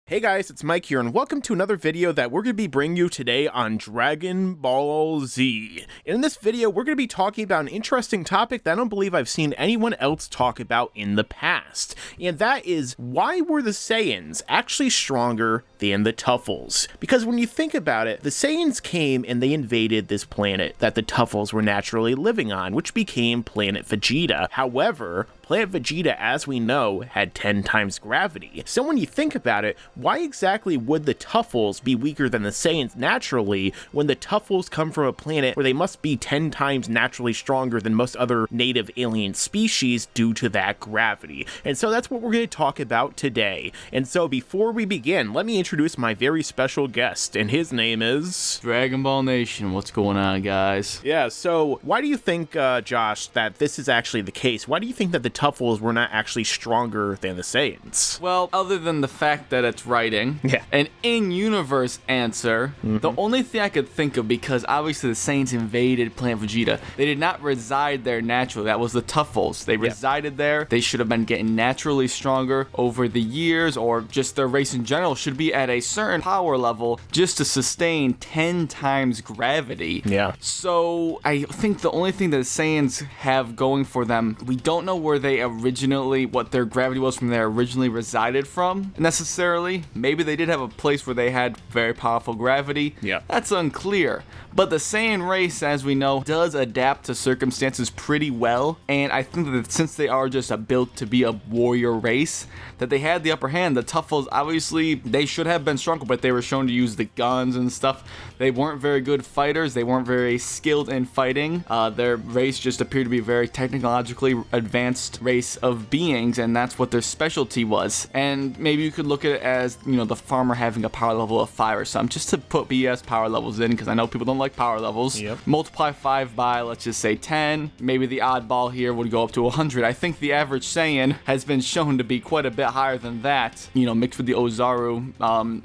Hey guys, it's Mike here, and welcome to another video that we're going to be bringing you today on Dragon Ball Z. And in this video, we're going to be talking about an interesting topic that I don't believe I've seen anyone else talk about in the past. And that is, why were the Saiyans actually stronger than the Tuffles? Because when you think about it, the Saiyans came and they invaded this planet that the Tuffles were naturally living on, which became Planet Vegeta. However, Planet Vegeta, as we know, had 10 times gravity. So when you think about it, why exactly would the Tuffles be weaker than the Saiyans naturally when the Tuffles come from a planet where they must be 10 times naturally stronger than most other native alien species due to that gravity? And so that's what we're going to talk about today. And so before we begin, let me introduce my very special guest, and his name is... Dragonballnation. What's going on, guys? Yeah, so why do you think, Josh, that this is actually the case? Why do you think that the Tuffles were not actually stronger than the Saiyans? Well, other than the fact that it's writing, an in-universe answer, the only thing I could think of, because obviously the Saiyans invaded Planet Vegeta, they did not reside there naturally. That was the Tuffles. They resided there. They should have been getting naturally stronger over the years, or just their race in general should be at a certain power level just to sustain 10 times gravity. Yeah. So I think the only thing that the Saiyans have going for them, we don't know where they originally, what their gravity was from they originally resided from necessarily. Maybe they did have a place where they had very powerful gravity. Yeah. That's unclear. But the Saiyan race, as we know, does adapt to circumstances pretty well. And I think that since they are just built to be a warrior race, that they had the upper hand. The Tuffles, obviously, they should have been stronger, but they were shown to use the guns and stuff. They weren't very good fighters. They weren't very skilled in fighting. Their race just appeared to be a very technologically advanced race of beings, and that's what their specialty was. And maybe you could look at it as, you know, the farmer having a power level of 5 or something, just to put BS power levels in, because I know people don't like power levels. Multiply 5 by, let's just say 10. Maybe the oddball here would go up to 100. I think the average Saiyan has been shown to be quite a bit higher than that, you know, mixed with the Ozaru.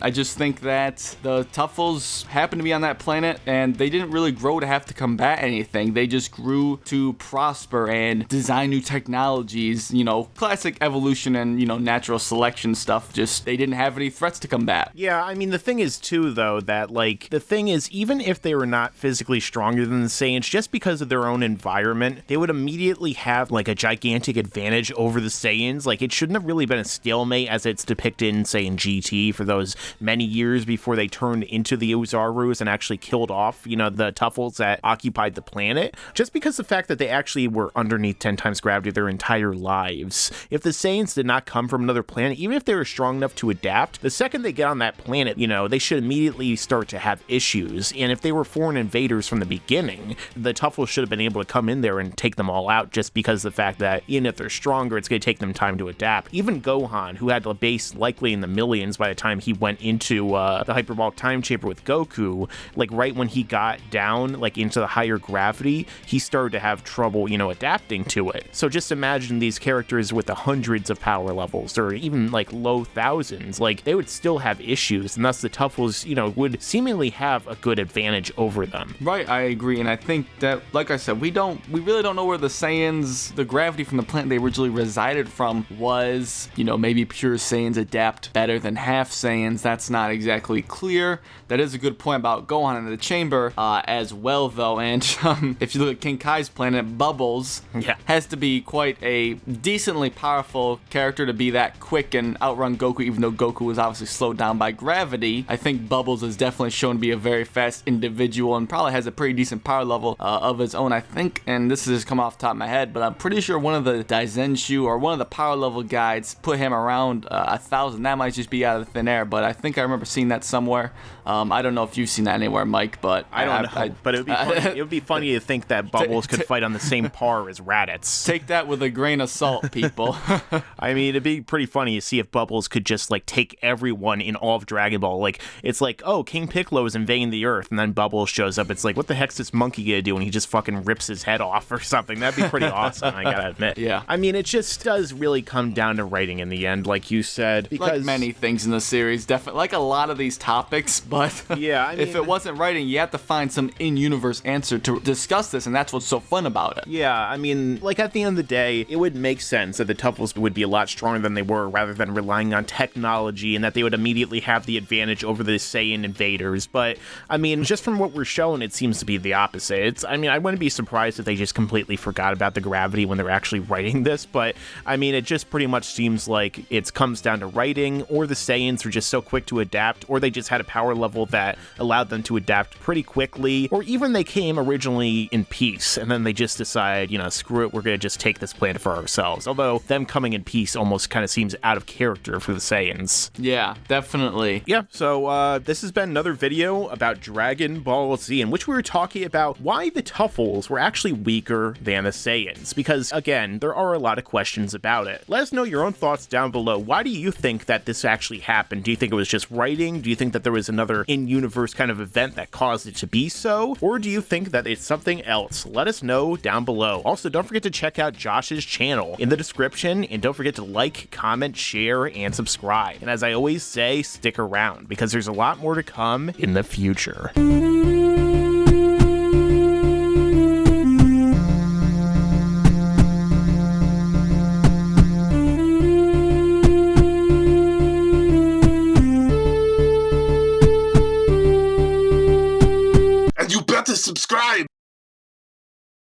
I just think that the Tuffles happened to be on that planet, and they didn't really grow to have to combat anything. They just grew to prosper and design new technologies, you know, classic evolution and, you know, natural selection stuff. Just, they didn't have any threats to combat. Yeah, I mean, the thing is, too, though, that, like, the thing is, even if they were not physically stronger than the Saiyans, just because of their own environment, they would immediately have, like, a gigantic advantage over the Saiyans. Like, it shouldn't have really been a stalemate as it's depicted in, say, in GT for those many years before they turned into the Ozarus and actually killed off, you know, the Tuffles that occupied the planet. Just because the fact that they actually were underneath 10 times gravity their entire lives. If the Saiyans did not come from another planet, even if they were strong enough to adapt, the second they get on that planet, you know, they should immediately start to have issues. And if they were foreign invaders from the beginning, the Tuffles should have been able to come in there and take them all out, just because of the fact that even if they're stronger, it's going to take them time to adapt. Even Gohan, who had a base likely in the millions by the time he went into the hyperbolic time chamber with Goku, like right when he got down like into the higher gravity, he started to have trouble, you know, adapting to it. So just imagine these characters with the hundreds of power levels, or even like low thousands, like they would still have issues, and thus the Tuffles, you know, would seemingly have a good advantage over them. Right, I agree, and I think that, like I said, we really don't know where the Saiyans, the gravity from the planet they originally resided from was. You know, maybe pure Saiyans adapt better than half Saiyans. That's not exactly clear. That is a good point about Gohan in the chamber as well, though. And if you look at King Kai's planet, Bubbles has to be quite a decently powerful character to be that quick and outrun Goku, even though Goku was obviously slowed down by gravity. I think Bubbles is definitely shown to be a very fast individual and probably has a pretty decent power level of his own, I think. And this has come off the top of my head, but I'm pretty sure one of the Daizenshu or one of the power level guides put him around 1,000. That might just be out of thin air, but I think I remember seeing that somewhere. I don't know if you've seen that anywhere, Mike, but I don't know. But it would be funny. It would be funny to think that Bubbles could fight on the same par as Raditz. Take that with a grain of salt, people. I mean, it'd be pretty funny to see if Bubbles could just like take everyone in all of Dragon Ball. Like, it's like, oh, King Piccolo is invading the Earth, and then Bubbles shows up. It's like, what the heck's this monkey gonna do? And he just fucking rips his head off or something. That'd be pretty awesome, I gotta admit. Yeah. I mean, it just does really come down to writing in the end, like you said. Because, like many things in the series. series, definitely, like a lot of these topics, but yeah, I mean, if it wasn't writing, you have to find some in-universe answer to discuss this, and that's what's so fun about it. Yeah, I mean, like at the end of the day, it would make sense that the Tuffles would be a lot stronger than they were rather than relying on technology, and that they would immediately have the advantage over the Saiyan invaders. But, I mean, just from what we're shown, it seems to be the opposite. I mean, I wouldn't be surprised if they just completely forgot about the gravity when they're actually writing this, but, I mean, it just pretty much seems like it comes down to writing, or the Saiyans were just so quick to adapt, or they just had a power level that allowed them to adapt pretty quickly, or even they came originally in peace, and then they just decide, you know, screw it, we're gonna just take this planet for ourselves. Although, them coming in peace almost kind of seems out of character for the Saiyans. Yeah, definitely. Yeah, so this has been another video about Dragon Ball Z, in which we were talking about why the Tuffles were actually weaker than the Saiyans, because, again, there are a lot of questions about it. Let us know your own thoughts down below. Why do you think that this actually happened? Do you think it was just writing? Do you think that there was another in-universe kind of event that caused it to be so? Or do you think that it's something else? Let us know down below. Also, don't forget to check out Josh's channel in the description, and don't forget to like, comment, share, and subscribe. And as I always say, stick around, because there's a lot more to come in the future. And you better subscribe!